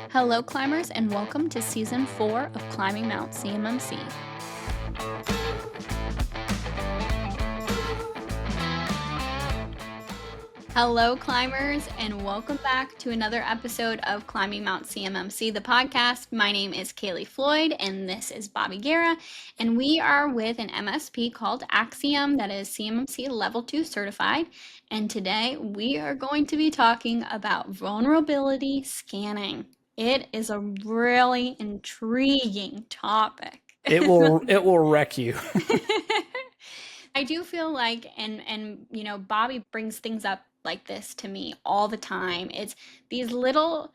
Hello, climbers, and welcome to Season 4 of Climbing Mount CMMC. Hello, climbers, and welcome back to another episode of Climbing Mount CMMC, the podcast. My name is Kaleigh Floyd, and this is Bobby Guerra, and we are with an MSP called Axiom that is CMMC Level 2 certified. And today we are going to be talking about vulnerability scanning. It is a really intriguing topic. It will wreck you. I do feel like, and Bobby brings things up like this to me all the time. It's these little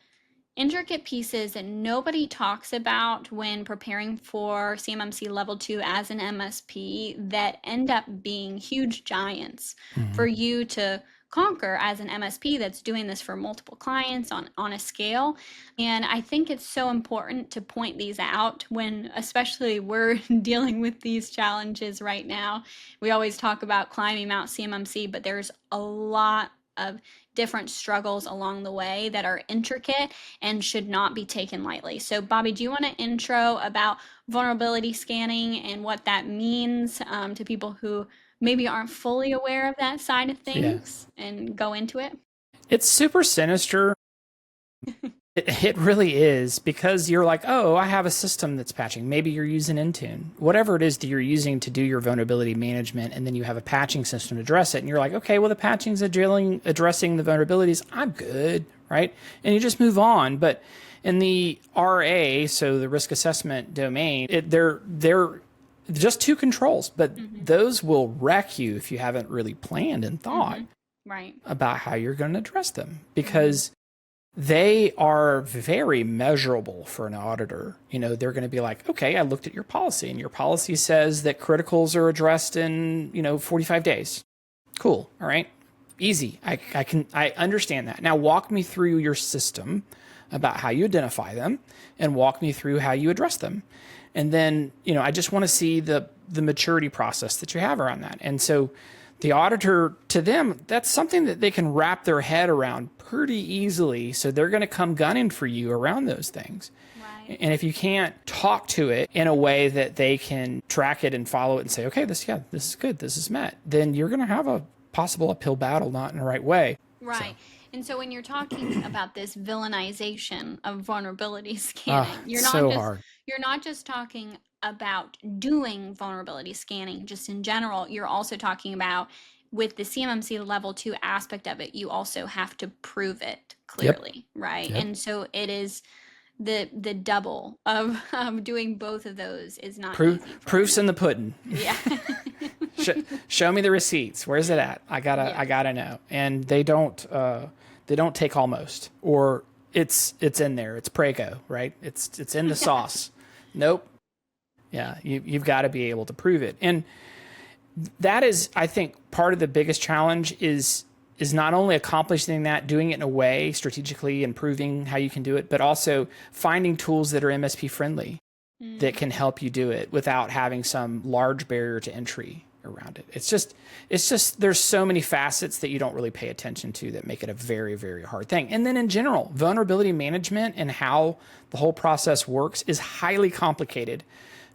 intricate pieces that nobody talks about when preparing for CMMC Level 2 as an MSP that end up being huge giants for you to conquer as an MSP that's doing this for multiple clients on a scale. And I think it's so important to point these out when especially we're dealing with these challenges right now. We always talk about climbing Mount CMMC, but there's a lot of different struggles along the way that are intricate and should not be taken lightly. So Bobby, do you want to intro about vulnerability scanning and what that means to people who maybe aren't fully aware of that side of things and go into it? It's super sinister. It really is, because you're like, oh, I have a system that's patching. Maybe you're using Intune, whatever it is that you're using to do your vulnerability management, and then you have a patching system to address it. And you're like, okay, well, the patching's addressing the vulnerabilities. I'm good, right? And you just move on. But in the RA, so the risk assessment domain, they're just two controls, but those will wreck you if you haven't really planned and thought about how you're going to address them, because they are very measurable for an auditor. You know, they're going to be like, okay, I looked at your policy and your policy says that criticals are addressed in, 45 days. Cool. All right. Easy. I understand that. Now walk me through your system about how you identify them and walk me through how you address them. And then, I just want to see the maturity process that you have around that. And so the auditor, to them, that's something that they can wrap their head around pretty easily. So they're going to come gunning for you around those things. Right. And if you can't talk to it in a way that they can track it and follow it and say, okay, this is good, this is met, then you're going to have a possible uphill battle, not in the right way. Right. So. And so when you're talking about this villainization of vulnerability scanning, you're not just talking about doing vulnerability scanning just in general. You're also talking about, with the CMMC Level 2 aspect of it, you also have to prove it clearly, right? Yep. And so it is the double of doing both of those is not proofs in the pudding. Yeah. Show me the receipts. Where's it at? I gotta know. And they don't take almost, or it's in there. It's Prego, right? It's in the sauce. Nope. Yeah, you've got to be able to prove it. And that is, I think, part of the biggest challenge is not only accomplishing that, doing it in a way strategically and proving how you can do it, but also finding tools that are MSP friendly that can help you do it without having some large barrier to entry around it. It's just there's so many facets that you don't really pay attention to that make it a very, very hard thing. And then in general, vulnerability management and how the whole process works is highly complicated,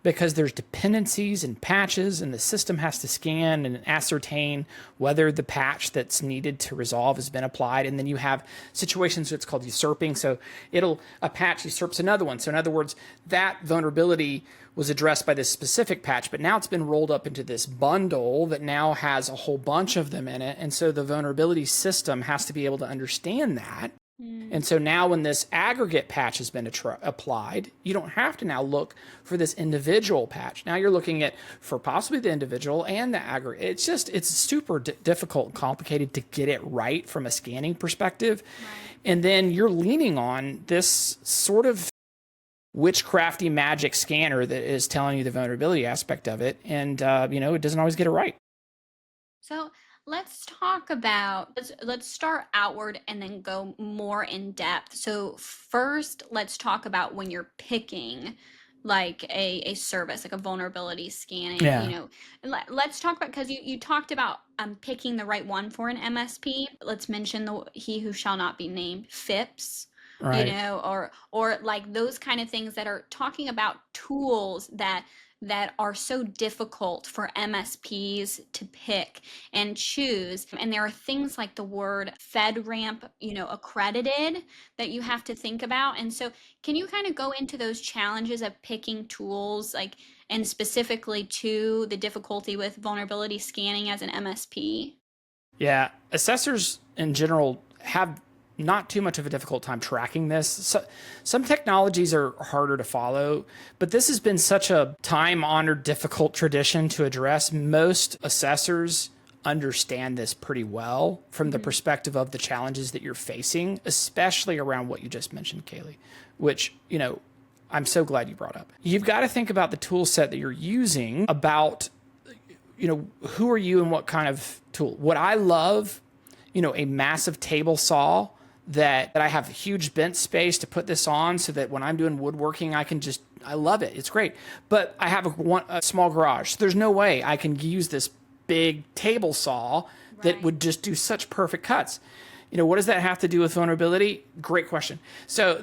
because there's dependencies and patches, and the system has to scan and ascertain whether the patch that's needed to resolve has been applied. And then you have situations that's called usurping. So a patch usurps another one. So in other words, that vulnerability was addressed by this specific patch, but now it's been rolled up into this bundle that now has a whole bunch of them in it. And so the vulnerability system has to be able to understand that. And so now when this aggregate patch has been applied, you don't have to now look for this individual patch. Now you're looking at for possibly the individual and the aggregate. It's super difficult and complicated to get it right from a scanning perspective. Right. And then you're leaning on this sort of witchcrafty magic scanner that is telling you the vulnerability aspect of it. And, it doesn't always get it right. So let's talk about, let's start outward and then go more in depth. So first, let's talk about when you're picking like a service, like a vulnerability scanning, let's talk about, because you talked about picking the right one for an MSP. Let's mention he who shall not be named, FIPS. Right. or like those kind of things that are talking about tools that are so difficult for MSPs to pick and choose. And there are things like the word FedRAMP, accredited, that you have to think about. And so can you kind of go into those challenges of picking tools, like, and specifically to the difficulty with vulnerability scanning as an MSP? Yeah, assessors in general have not too much of a difficult time tracking this. So, some technologies are harder to follow, but this has been such a time honored, difficult tradition to address. Most assessors understand this pretty well from the Mm-hmm. perspective of the challenges that you're facing, especially around what you just mentioned, Kaleigh, which, I'm so glad you brought up. You've got to think about the tool set that you're using, about who are you and what kind of tool. What I love, a massive table saw that I have huge bench space to put this on so that when I'm doing woodworking, I love it. It's great. But I have a small garage. So there's no way I can use this big table saw that Right. would just do such perfect cuts. What does that have to do with vulnerability? Great question. So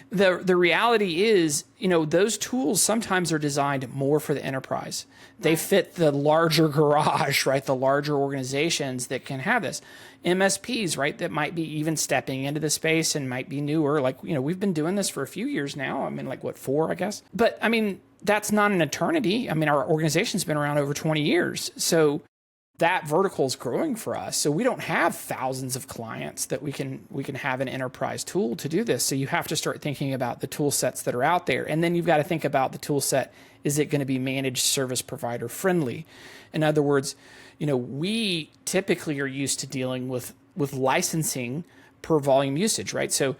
the reality is, those tools sometimes are designed more for the enterprise. They Right. fit the larger garage, right? The larger organizations that can have this. MSPs, right? That might be even stepping into the space and might be newer. Like, we've been doing this for a few years now. I mean, like what, 4, I guess? But I mean, that's not an eternity. I mean, our organization's been around over 20 years. So that vertical is growing for us. So we don't have thousands of clients that we can have an enterprise tool to do this. So you have to start thinking about the tool sets that are out there. And then you've got to think about the tool set. Is it going to be managed service provider friendly? In other words, we typically are used to dealing with licensing per volume usage, right? So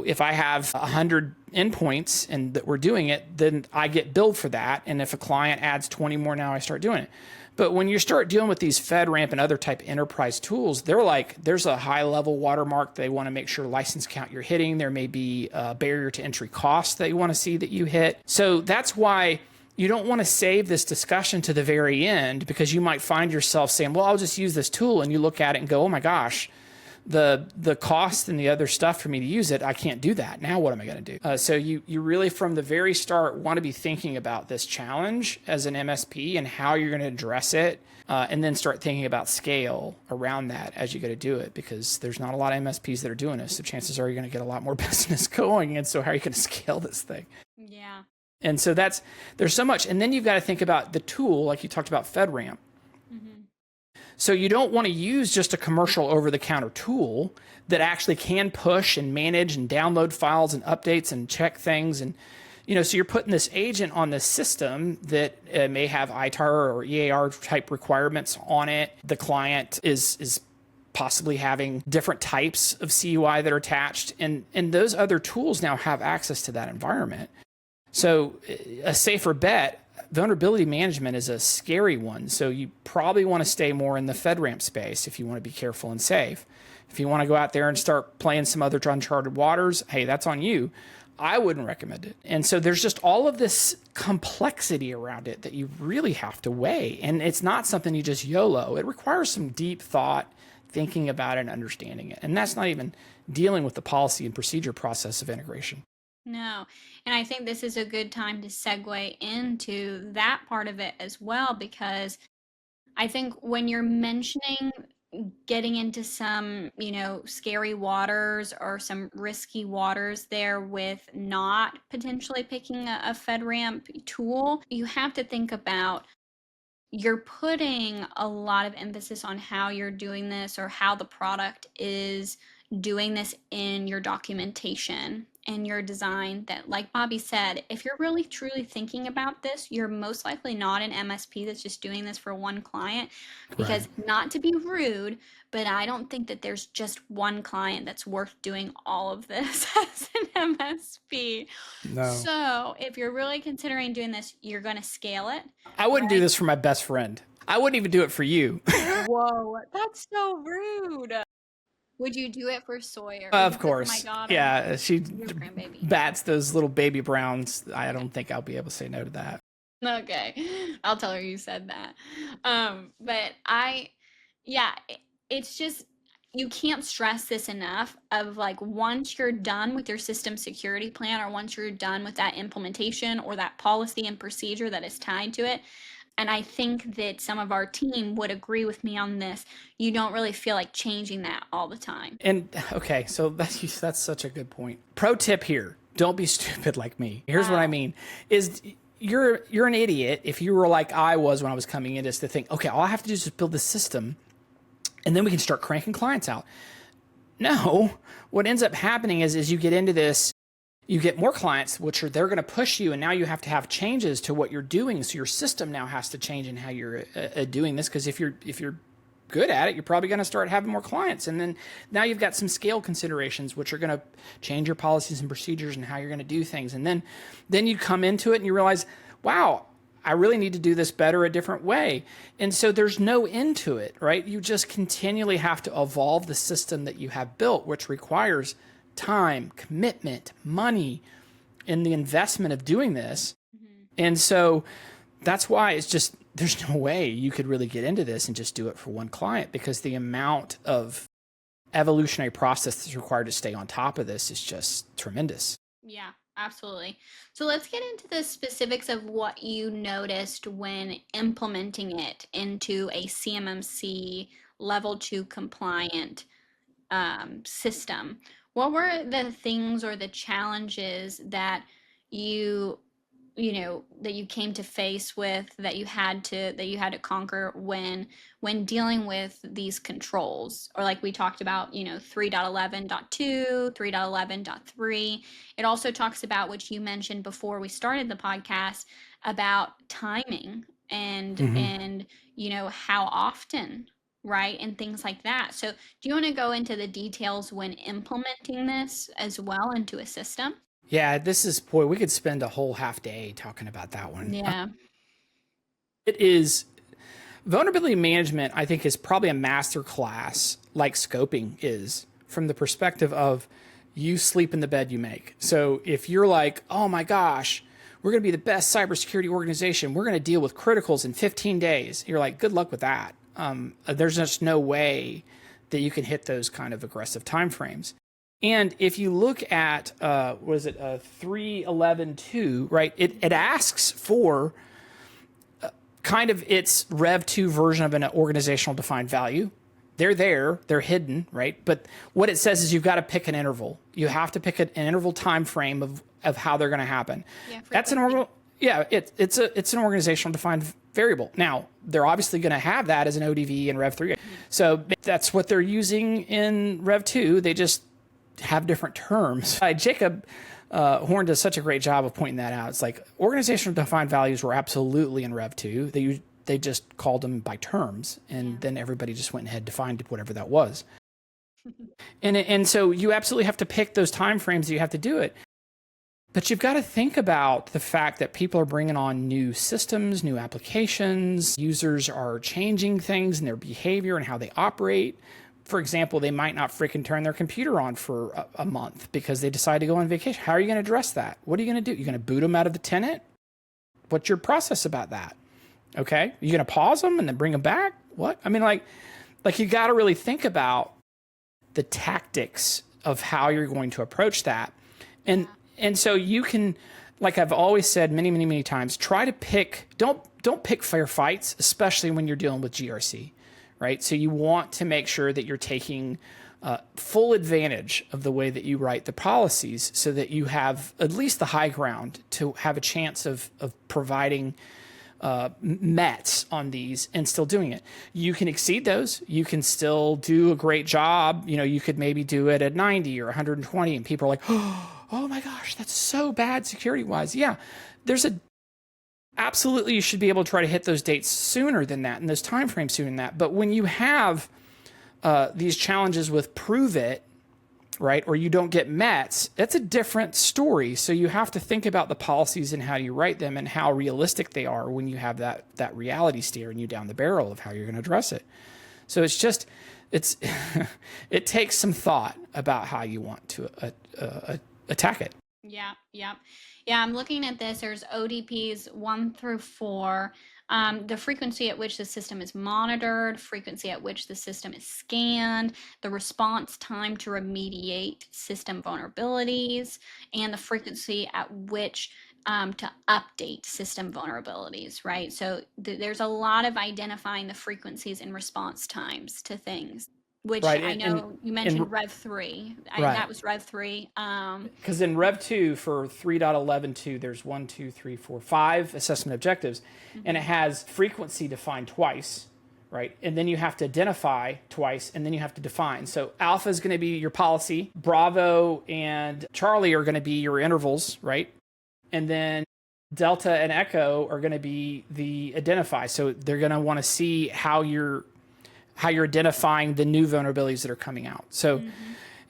if I have 100 endpoints and that we're doing it, then I get billed for that. And if a client adds 20 more, now I start doing it. But when you start dealing with these FedRAMP and other type enterprise tools, they're like, there's a high level watermark. They want to make sure license count you're hitting. There may be a barrier to entry cost that you want to see that you hit. So that's why you don't want to save this discussion to the very end, because you might find yourself saying, well, I'll just use this tool. And you look at it and go, oh my gosh, the cost and the other stuff for me to use it, I can't do that. Now what am I going to do? So you really from the very start want to be thinking about this challenge as an MSP and how you're going to address it, and then start thinking about scale around that as you go to do it, because there's not a lot of MSPs that are doing this. So chances are you're going to get a lot more business going. And so how are you going to scale this thing? Yeah. And so there's so much. And then you've got to think about the tool, like you talked about FedRAMP. Mm-hmm. So you don't want to use just a commercial over-the-counter tool that actually can push and manage and download files and updates and check things. And, so you're putting this agent on this system that may have ITAR or EAR type requirements on it. The client is possibly having different types of CUI that are attached. And those other tools now have access to that environment. So a safer bet, vulnerability management is a scary one. So you probably want to stay more in the FedRAMP space if you want to be careful and safe. If you want to go out there and start playing some other uncharted waters, hey, that's on you. I wouldn't recommend it. And so there's just all of this complexity around it that you really have to weigh. And it's not something you just YOLO. It requires some deep thought, thinking about it and understanding it. And that's not even dealing with the policy and procedure process of integration. No. And I think this is a good time to segue into that part of it as well, because I think when you're mentioning getting into some, scary waters or some risky waters there with not potentially picking a FedRAMP tool, you have to think about you're putting a lot of emphasis on how you're doing this or how the product is doing this in your documentation and your design. That, like Bobby said, if you're really truly thinking about this, you're most likely not an MSP that's just doing this for one client. Right. Because, not to be rude, but I don't think that there's just one client that's worth doing all of this as an MSP. No. So if you're really considering doing this, you're going to scale it, I wouldn't do right? this for my best friend. I wouldn't even do it for you. Whoa, that's so rude. Would you do it for Sawyer? Would you Of do it for my course. daughter? Yeah, she Your grandbaby. bats those little baby browns. I don't think I'll be able to say no to that. Okay. I'll tell her you said that. But yeah, it's just you can't stress this enough of like once you're done with your system security plan or once you're done with that implementation or that policy and procedure that is tied to it, and I think that some of our team would agree with me on this, you don't really feel like changing that all the time. And okay, so that's such a good point. Pro tip here: don't be stupid like me. Here's what I Wow. mean: is you're an idiot if you were like I was when I was coming in, just to think, okay, all I have to do is just build this system, and then we can start cranking clients out. No, what ends up happening is you get into this, you get more clients, which are they're going to push you, and now you have to have changes to what you're doing. So your system now has to change in how you're doing this. Because if you're good at it, you're probably going to start having more clients, and then now you've got some scale considerations, which are going to change your policies and procedures and how you're going to do things. And then you come into it and you realize, wow, I really need to do this better a different way. And so there's no end to it, right? You just continually have to evolve the system that you have built, which requires time, commitment, money, and the investment of doing this. Mhm. And so that's why it's just, there's no way you could really get into this and just do it for one client, because the amount of evolutionary process that's required to stay on top of this is just tremendous. Yeah, absolutely. So let's get into the specifics of what you noticed when implementing it into a CMMC level 2 compliant system. What were the things or the challenges that you that you came to face with, that you had to conquer when dealing with these controls, or like we talked about, 3.11.2, 3.11.3. It also talks about, which you mentioned before we started the podcast, about timing and Mm-hmm. how often, right, and things like that. So do you want to go into the details when implementing this as well into a system? Yeah, this is, boy, we could spend a whole half day talking about that one. Yeah. It is vulnerability management, I think, is probably a master class like scoping is, from the perspective of you sleep in the bed you make. So if you're like, oh my gosh, we're going to be the best cybersecurity organization, we're going to deal with criticals in 15 days. You're like, good luck with that. There's just no way that you can hit those kind of aggressive timeframes. And if you look at, was it 3.11.2, right? It asks for kind of its Rev 2 version of an organizational defined value. They're there, they're hidden, right? But what it says is you've got to pick an interval. You have to pick an interval time frame of how they're going to happen. Yeah, That's an frequency. yeah, it's an organizational defined variable. Now, they're obviously going to have that as an ODV in Rev 3. So that's what they're using in Rev 2. They just have different terms. Jacob Horn does such a great job of pointing that out. It's like organizational defined values were absolutely in Rev 2. They just called them by terms, and Yeah. then everybody just went ahead and defined whatever that was. And so you absolutely have to pick those time frames that you have to do it. But you've got to think about the fact that people are bringing on new systems, new applications. Users are changing things in their behavior and how they operate. For example, they might not freaking turn their computer on for a month because they decide to go on vacation. How are you going to address that? What are you going to do? You're going to boot them out of the tenant? What's your process about that? Okay. You're going to pause them and then bring them back? What? I mean, like you got to really think about the tactics of how you're going to approach that. And so you can, like I've always said many, many, many times, try to pick, don't pick fair fights, especially when you're dealing with GRC, right? So you want to make sure that you're taking full advantage of the way that you write the policies so that you have at least the high ground to have a chance of providing METs on these and still doing it. You can exceed those. You can still do a great job. You could maybe do it at 90 or 120 and people are like, oh my gosh, that's so bad security wise. Yeah, absolutely you should be able to try to hit those dates sooner than that and those time frames sooner than that. But when you have these challenges with prove it, right, or you don't get METs, that's a different story. So you have to think about the policies and how you write them and how realistic they are when you have that reality staring you down the barrel of how you're going to address it. So it's it takes some thought about how you want to attack it. Yeah, yeah. Yeah, I'm looking at this. There's ODPs 1 through 4. The frequency at which the system is monitored, frequency at which the system is scanned, the response time to remediate system vulnerabilities, and the frequency at which to update system vulnerabilities, right? So there's a lot of identifying the frequencies and response times to things, which Right. I know you And mentioned Rev 3. right. That was Rev 3. Because in Rev 2 for 3.11.2, there's 1, 2, 3, 4, 5 assessment objectives, and it Mhm. has frequency defined twice, right? And then you have to identify twice, and then you have to define. So alpha is going to be your policy, Bravo and Charlie are going to be your intervals, right? And then Delta and Echo are going to be the identify. So they're going to want to see how you're identifying the new vulnerabilities that are coming out. So Mhm.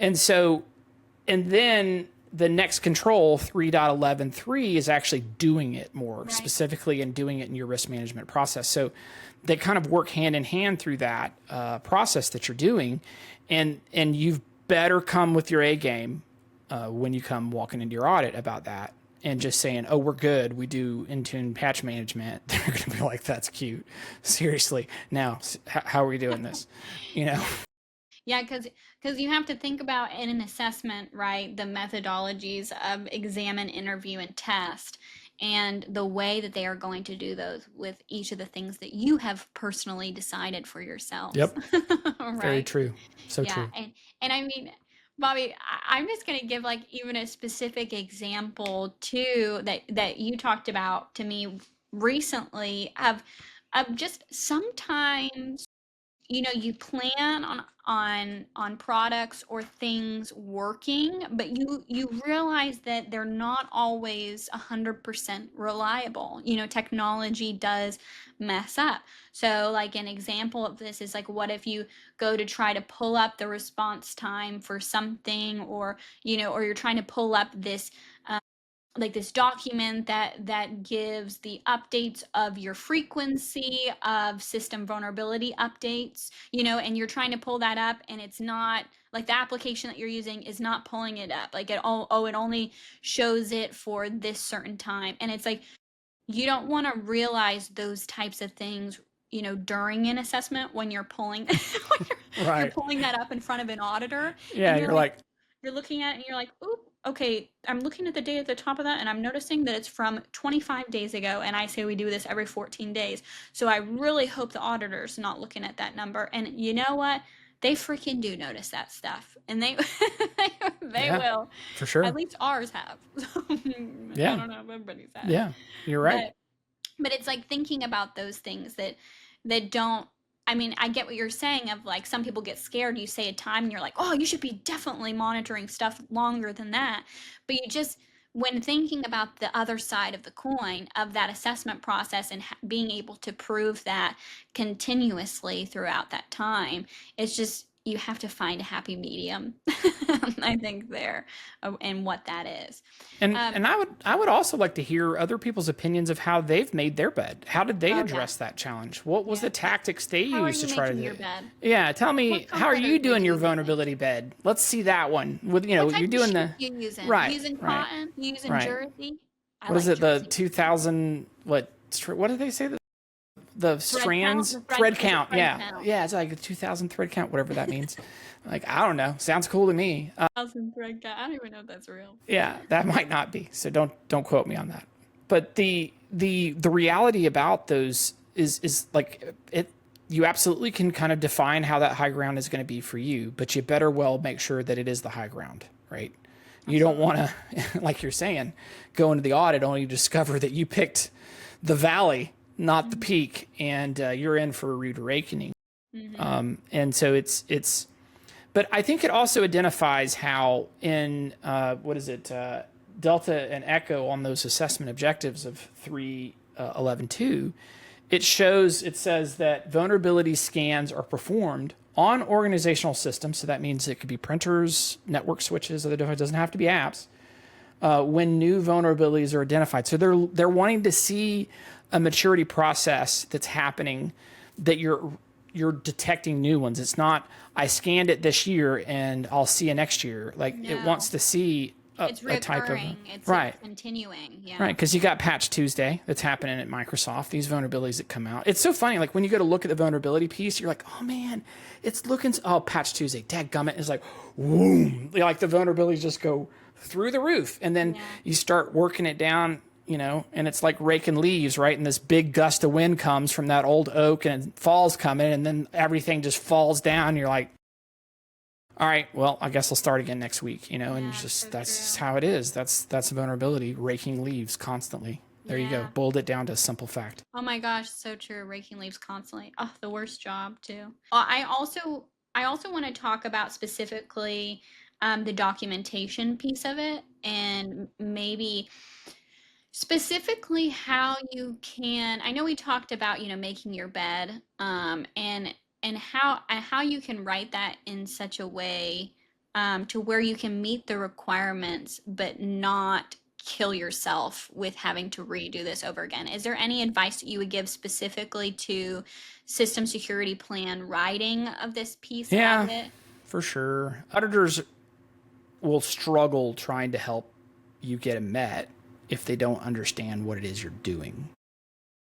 and so and then the next control 3.11.3 is actually doing it more Right. specifically and doing it in your risk management process. So they kind of work hand in hand through that process that you're doing, and you've better come with your A game when you come walking into your audit about that. And just saying, oh, we're good. We do Intune patch management. They're going to be like, that's cute. Seriously. Now, how are we doing this? You know? Yeah, because you have to think about in an assessment, right, the methodologies of examine, interview, and test, and the way that they are going to do those with each of the things that you have personally decided for yourselves, Yep. Very right? true. So Yeah, true. and I mean, Bobby, I'm just gonna give like even a specific example too that you talked about to me recently of just sometimes you plan on products or things working, but you realize that they're not always 100% reliable. Technology does mess up. So like an example of this is like, what if you go to try to pull up the response time for something, or you're trying to pull up this like this document that gives the updates of your frequency of system vulnerability updates, and you're trying to pull that up, and it's not like the application that you're using is not pulling it up, like it only shows it for this certain time, and it's like you don't want to realize those types of things during an assessment when you're pulling when you're Right. pulling that up in front of an auditor, Yeah. and you're You're like like, you're looking at it and you're like, oop, okay, I'm looking at the date at the top of that and I'm noticing that it's from 25 days ago, and I say we do this every 14 days. So I really hope the auditor's not looking at that number. And you know what? They freaking do notice that stuff. And they they yeah, will. for At sure. least ours have. I Yeah. don't know if everybody's has. Yeah. You're right. But it's like thinking about those things that don't. I mean, I get what you're saying of like some people get scared. You say a time and you're like, oh, you should be definitely monitoring stuff longer than that. But you just, when thinking about the other side of the coin of that assessment process and being able to prove that continuously throughout that time, it's just, you have to find a happy medium, I think, there, and what that is. And Um, and I would also like to hear other people's opinions of how they've made their bed. How did they oh, yeah. address that challenge? What was Yeah. the tactics they How are used to you try to making do your it? bed? Yeah, tell me, What how are you comforters are doing you your using? vulnerability bed? Let's see that one. With What you're type of doing sheet the you using? right, Using right, cotton? Using right. jersey? I What is like it? The jersey. 2000 what did they say? The Thread count? strands The thread, thread is it count. thread Yeah, count? yeah. It's like a 2000 thread count, whatever that means. Like I don't know. Sounds cool to me. 1,000 thread count. I don't even know if that's real. Yeah, that might not be. So don't quote me on that. But the reality about those is like it. You absolutely can kind of define how that high ground is going to be for you, but you better well make sure that it is the high ground, right? You don't Absolutely. want to, like you're saying, go into the audit only to discover that you picked the valley, not the Mm-hmm. peak, and you're in for a rude awakening. Mm-hmm. And so it's but I think it also identifies how in what is it Delta and Echo on those assessment objectives of 3.11.2, it says that vulnerability scans are performed on organizational systems. So that means it could be printers, network switches, it doesn't have to be apps. When new vulnerabilities are identified, so they're wanting to see a maturity process that's happening, that you're detecting new ones. It's not I scanned it this year and I'll see you next year. Like it wants No. to see It's a type of, recurring. It's right. continuing. Yeah. Right, because you got Patch Tuesday that's happening at Microsoft, these vulnerabilities that come out. It's so funny, like when you go to look at the vulnerability piece, you're like, oh man, it's looking, oh, Patch Tuesday, dadgummit, is like, boom, like the vulnerabilities just go through the roof. And then you start working it down, you know, and it's like raking leaves, right? And this big gust of wind comes from that old oak and fall's coming, and then everything just falls down. You're like, all right, well, I guess I'll start again next week, you know, and just so that's just true. how it is. That's vulnerability, raking leaves constantly. There you go. Boiled it down to a simple fact. Oh my gosh, so true. Raking leaves constantly. Oh, the worst job too. I also want to talk about specifically the documentation piece of it, and maybe specifically how you can. I know we talked about, making your bed, and how you can write that in such a way to where you can meet the requirements but not kill yourself with having to redo this over again. Is there any advice that you would give specifically to system security plan writing of this piece of Yeah, it? for sure. Auditors will struggle trying to help you get it met if they don't understand what it is you're doing.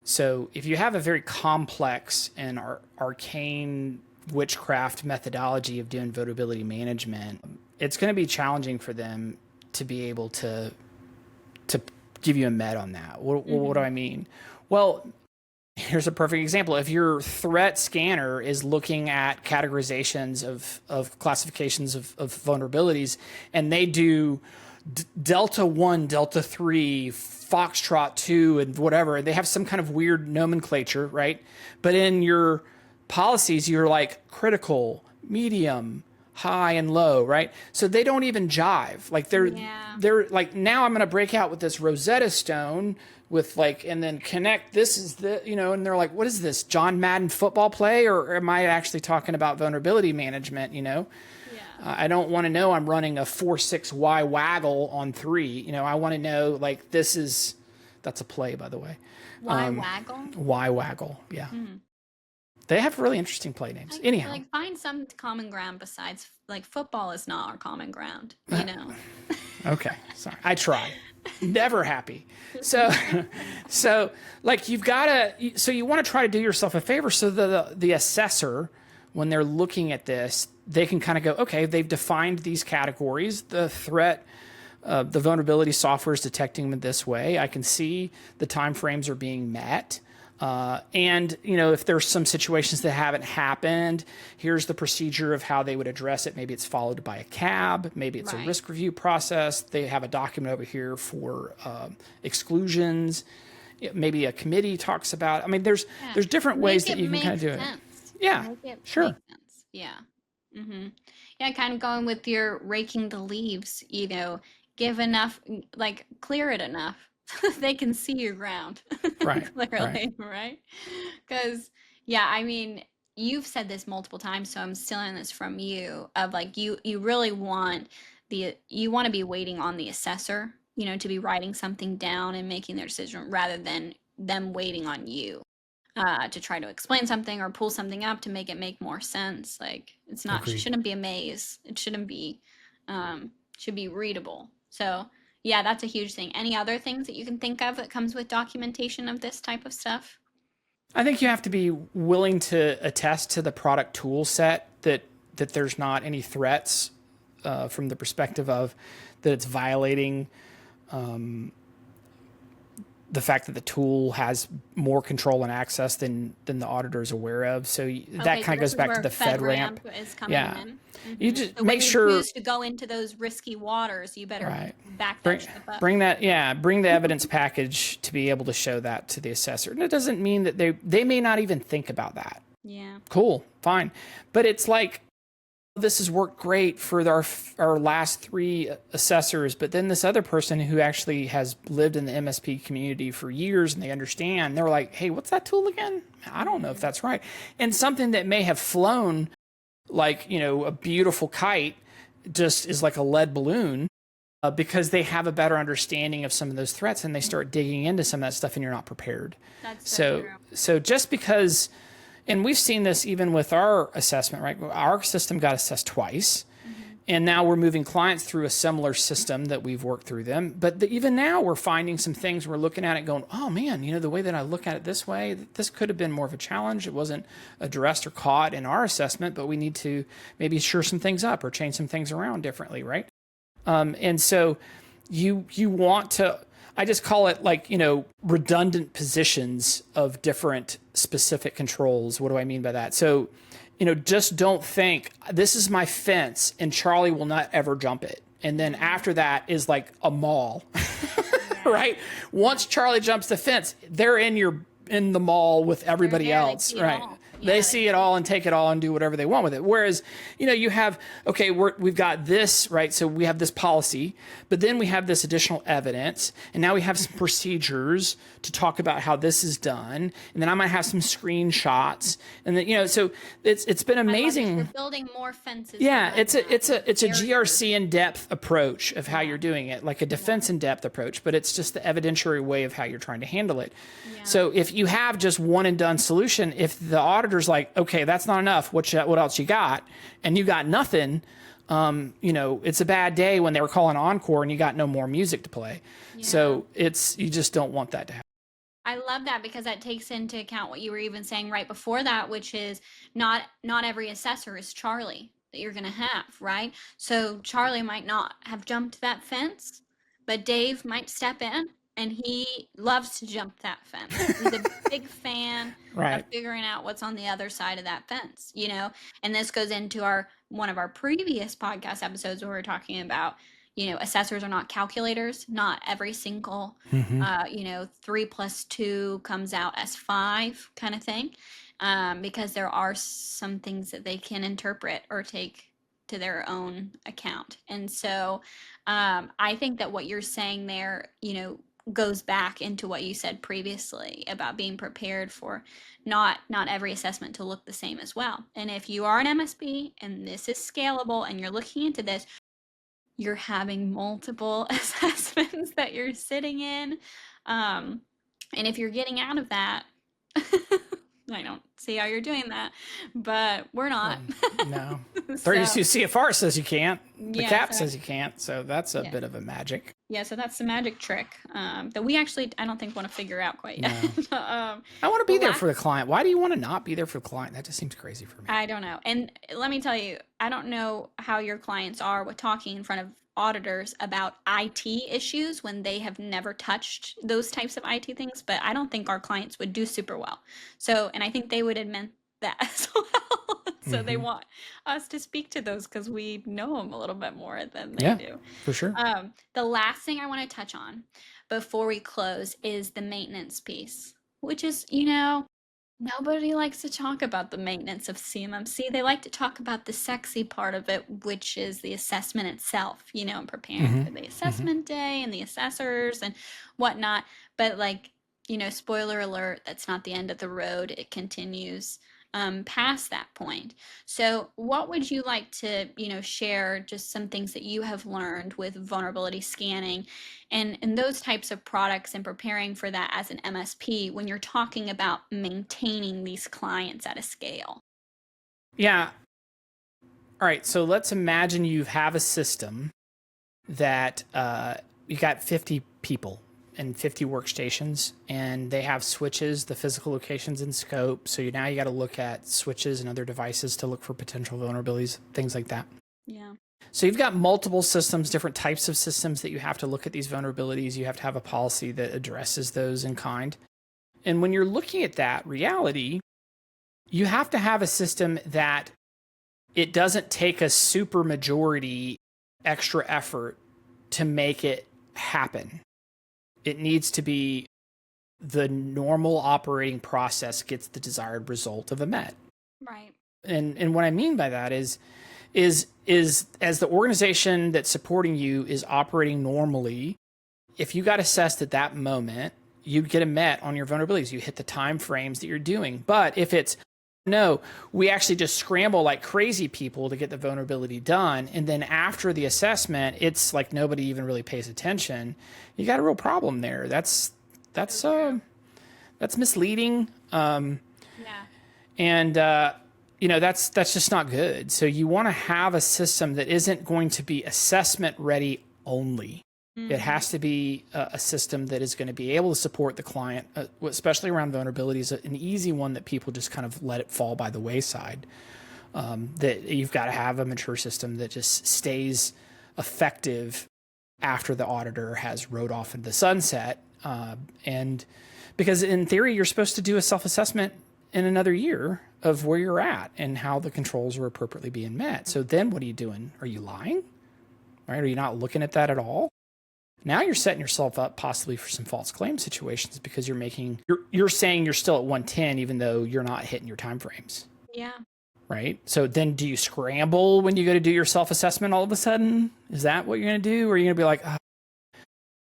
So if you have a very complex and arcane witchcraft methodology of doing vulnerability management, it's going to be challenging for them to be able to give you a med on that. What do I mean? Well, here's a perfect example. If your threat scanner is looking at categorizations of classifications of vulnerabilities, and they do Delta 1, Delta 3, Foxtrot 2, and whatever, they have some kind of weird nomenclature, right? But in your policies, you're like critical, medium, high, and low, right? So they don't even jive. Like they're like, now I'm going to break out with this Rosetta Stone with like, and then connect, this is the, and they're like, what is this, John Madden football play? Or am I actually talking about vulnerability management, I don't want to know I'm running a 4-6 Y waggle on 3. I want to know like that's a play, by the way. Why waggle? Y waggle, yeah. They have really interesting play names. Anyhow, Like find some common ground besides like football is not our common ground. Okay, sorry, I try. Never happy. So like you want to try to do yourself a favor so the assessor, when they're looking at this, they can kind of go, okay, they've defined these categories. The threat, the vulnerability software is detecting them this way. I can see the timeframes are being met. And if there's some situations that haven't happened, here's the procedure of how they would address it. Maybe it's followed by a CAB. Maybe it's a risk review process. They have a document over here for exclusions. Maybe a committee talks about it. I mean, there's different ways that you can kind of do it. Yeah, sure. Make sense. Yeah. Yeah, kind of going with your raking the leaves, give enough, like clear it enough so they can see your ground. Right. Clearly, right? Because, yeah, I mean, you've said this multiple times, so I'm stealing this from you of like you really want you want to be waiting on the assessor, to be writing something down and making their decision rather than them waiting on you. To try to explain something or pull something up to make it make more sense. Like it's not, Agreed. shouldn't be a maze. It shouldn't be, should be readable. So yeah, that's a huge thing. Any other things that you can think of that comes with documentation of this type of stuff? I think you have to be willing to attest to the product tool set that there's not any threats from the perspective of that it's violating the fact that the tool has more control and access than the auditor is aware of. So that kind of goes back to the FedRAMP. Is coming in. You just So make when you sure choose to go into those risky waters, you better back that ship up. bring the evidence package to be able to show that to the assessor. And it doesn't mean that they may not even think about that. Yeah. Cool, fine. But it's like, this has worked great for our last 3 assessors, but then this other person who actually has lived in the MSP community for years and they understand, they're like, hey, what's that tool again? I don't know if that's right. And something that may have flown like, a beautiful kite just is like a lead balloon because they have a better understanding of some of those threats and they start digging into some of that stuff and you're not prepared. That's so true. So just because, and we've seen this even with our assessment, right? Our system got assessed twice. And now we're moving clients through a similar system that we've worked through them. But even now we're finding some things, we're looking at it going, oh man, the way that I look at it this way, this could have been more of a challenge. It wasn't addressed or caught in our assessment, but we need to maybe shore some things up or change some things around differently, right? And so you want to, I just call it like, redundant positions of different specific controls. What do I mean by that? So, just don't think this is my fence and Charlie will not ever jump it. And then after that is like a mall, right? Once Charlie jumps the fence, they're in the mall with everybody else, right? They see it all and take it all and do whatever they want with it. Whereas, you have, okay, we've got this, right? So we have this policy, but then we have this additional evidence, and now we have some procedures to talk about how this is done, and then I might have some screenshots, and then so it's been amazing. You're building more fences. Yeah, it's a GRC in depth approach of how you're doing it, like a defense in depth approach, but it's just the evidentiary way of how you're trying to handle it. Yeah. So if you have just one and done solution, if the auditor's like, okay, that's not enough, what else you got? And you got nothing, it's a bad day when they were calling encore and you got no more music to play. Yeah. So you just don't want that to happen. I love that because that takes into account what you were even saying right before that, which is not every assessor is Charlie that you're going to have, right? So Charlie might not have jumped that fence, but Dave might step in and he loves to jump that fence. He's a big fan right. of figuring out what's on the other side of that fence, and this goes into one of our previous podcast episodes where we're talking about assessors are not calculators. Not every single, 3 + 2 comes out as 5 kind of thing, because there are some things that they can interpret or take to their own account. And so I think that what you're saying there, goes back into what you said previously about being prepared for not every assessment to look the same as well. And if you are an MSP and this is scalable and you're looking into this, you're having multiple assessments that you're sitting in. And if you're getting out of that, I don't see how you're doing that, but we're not. No. 32 CFR says you can't. The cap says you can't. So that's a bit of a magic. Yeah, so that's the magic trick that we actually, I don't think, want to figure out quite yet. No. I want to be there for the client. Why do you want to not be there for the client? That just seems crazy for me. I don't know. And let me tell you, I don't know how your clients are with talking in front of auditors about IT issues when they have never touched those types of IT things, but I don't think our clients would do super well. So, and I think they would admit that as well. So they want us to speak to those because we know them a little bit more than they do. For sure. The last thing I want to touch on before we close is the maintenance piece, which is, nobody likes to talk about the maintenance of CMMC. They like to talk about the sexy part of it, which is the assessment itself, and preparing for the assessment day and the assessors and whatnot. But spoiler alert, that's not the end of the road. It continues past that point. So what would you like to, share just some things that you have learned with vulnerability scanning and those types of products and preparing for that as an MSP when you're talking about maintaining these clients at a scale? Yeah. All right. So let's imagine you have a system that you got 50 people and 50 workstations, and they have switches, the physical locations in scope. So now you got to look at switches and other devices to look for potential vulnerabilities, things like that. Yeah. So you've got multiple systems, different types of systems that you have to look at these vulnerabilities. You have to have a policy that addresses those in kind. And when you're looking at that reality, you have to have a system that it doesn't take a super majority extra effort to make it happen. It needs to be the normal operating process gets the desired result of a MET. Right. And what I mean by that is as the organization that's supporting you is operating normally, if you got assessed at that moment, you'd get a MET on your vulnerabilities. You hit the time frames that you're doing. But if it's no, we actually just scramble like crazy people to get the vulnerability done. And then after the assessment, it's like nobody even really pays attention. You got a real problem there. That's misleading. Yeah. And that's just not good. So you want to have a system that isn't going to be assessment ready only. It Mm-hmm. has to be a system that is going to be able to support the client, especially around vulnerabilities, an easy one that people just kind of let it fall by the wayside. That you've got to have a mature system that just stays effective after the auditor has rode off into the sunset. And because in theory, you're supposed to do a self-assessment in another year of where you're at and how the controls are appropriately being met. So then what are you doing? Are you lying? Right? Are you not looking at that at all? Now you're setting yourself up possibly for some false claim situations because you're saying you're still at 110 even though you're not hitting your timeframes. Yeah. Right? So then do you scramble when you go to do your self-assessment all of a sudden? Is that what you're going to do? Or are you going to be like, oh,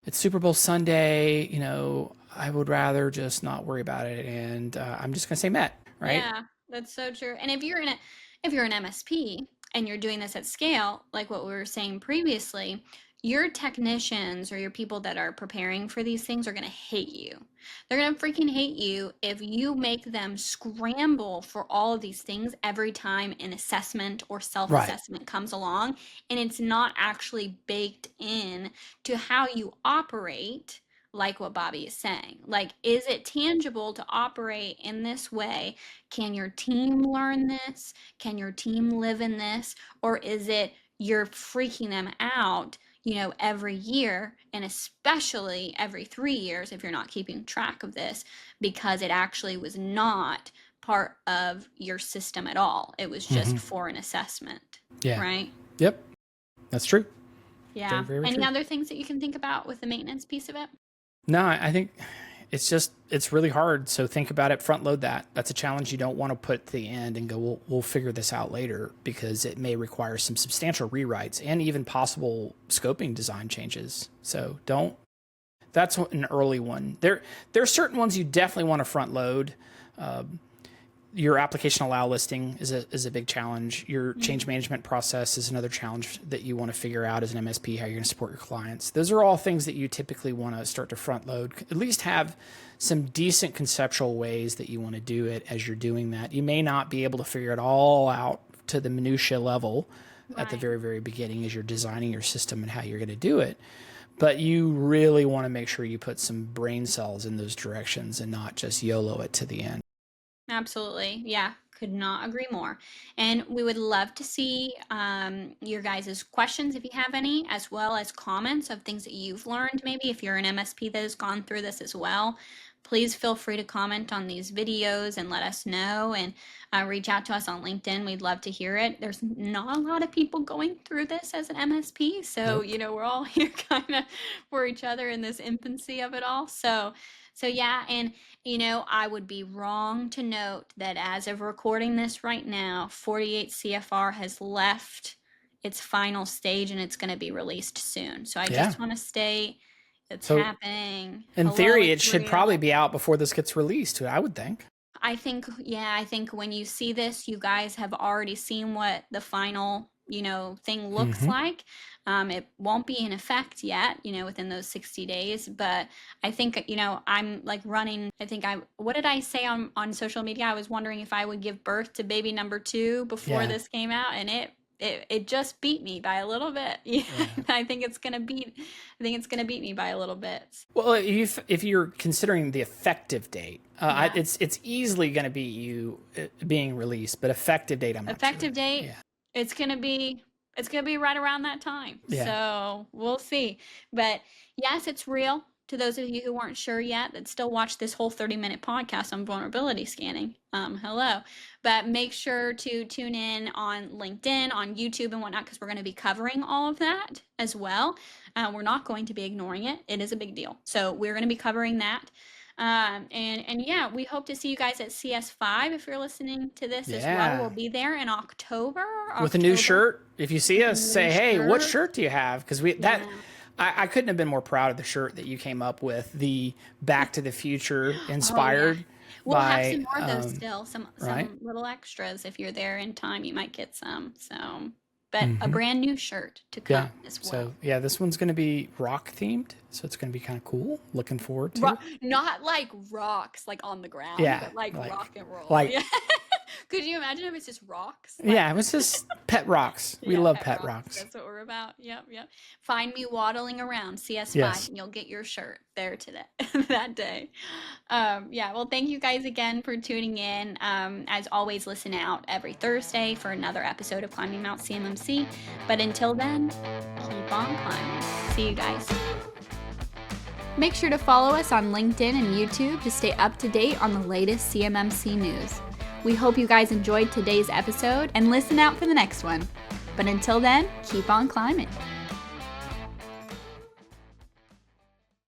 it's Super Bowl Sunday, I would rather just not worry about it and I'm just going to say met, right? Yeah, that's so true. And if you're an MSP and you're doing this at scale, like what we were saying previously, your technicians or your people that are preparing for these things are going to hate you. They're going to freaking hate you if you make them scramble for all of these things every time an assessment or Right. self-assessment comes along and it's not actually baked in to how you operate, like what Bobby is saying. Like, is it tangible to operate in this way? Can your team learn this? Can your team live in this? Or is it you're freaking them out, every year, and especially every 3 years if you're not keeping track of this, because it actually was not part of your system at all. It was just for an assessment, Yeah. right? Yep. That's true. Yeah. Very, very Any true. other things that you can think about with the maintenance piece of it? No, I think it's really hard. So think about it, front load that. That's a challenge you don't want to put to the end and go, we'll figure this out later because it may require some substantial rewrites and even possible scoping design changes. So that's an early one. There are certain ones you definitely want to front load. Your application allow listing is a big challenge. Your change management process is another challenge that you want to figure out as an MSP, how you're going to support your clients. Those are all things that you typically want to start to front load, at least have some decent conceptual ways that you want to do it as you're doing that. You may not be able to figure it all out to the minutia level at the Right. very, very beginning as you're designing your system and how you're going to do it. But you really want to make sure you put some brain cells in those directions and not just YOLO it to the end. Absolutely. Yeah, could not agree more. And we would love to see your guys' questions if you have any, as well as comments of things that you've learned. Maybe if you're an MSP that has gone through this as well, please feel free to comment on these videos and let us know, and reach out to us on LinkedIn. We'd love to hear it. There's not a lot of people going through this as an MSP. So, Nope. we're all here kind of for each other in this infancy of it all. So yeah, and I would be wrong to note that as of recording this right now, 48 CFR has left its final stage and it's going to be released soon. So I Yeah. just want to state it's So happening. in Hello, theory, it it's should probably real. be out before this gets released, I would think. I think when you see this, you guys have already seen what the final, thing looks like. It won't be in effect yet, within those 60 days, but I think, I'm like running, what did I say on social media? I was wondering if I would give birth to baby number 2 before Yeah. this came out, and it just beat me by a little bit. Yeah, I think it's gonna beat me by a little bit. Well, if you're considering the effective date, Yeah. it's easily going to be you being released, but effective date, I'm not sure. Effective date, Yeah. it's gonna be it's gonna be right around that time. Yeah. So we'll see. But yes, it's real. To those of you who weren't sure yet that still watch this whole 30-minute podcast on vulnerability scanning, hello. But make sure to tune in on LinkedIn, on YouTube, and whatnot, because we're going to be covering all of that as well. We're not going to be ignoring it. It is a big deal. So we're going to be covering that. And yeah, we hope to see you guys at CS5 if you're listening to this as well. Yeah. We'll be there in October. With a new shirt, if you see With a us, new say, "Hey, what shirt. shirt do you have?" Because Yeah. I couldn't have been more proud of the shirt that you came up with. The Back to the Future Oh yeah. inspired We'll have by some more of those still. right. Some little extras if you're there in time, you might get some. So, but a brand new shirt to Yeah. come as well. So yeah, this one's going to be rock themed, so it's going to be kind of cool. Looking forward to. Not like rocks like on the ground, Yeah, but like rock and roll. like Yeah. Could you imagine if it's just rocks? Yeah, it was just pet rocks. We love pet rocks. That's what we're about. Yep, yep. Find me waddling around CS5 Yes. and you'll get your shirt there today, that day. Yeah, well, thank you guys again for tuning in. As always, listen out every Thursday for another episode of Climbing Mount CMMC. But until then, keep on climbing. See you guys. Make sure to follow us on LinkedIn and YouTube to stay up to date on the latest CMMC news. We hope you guys enjoyed today's episode and listen out for the next one. But until then, keep on climbing.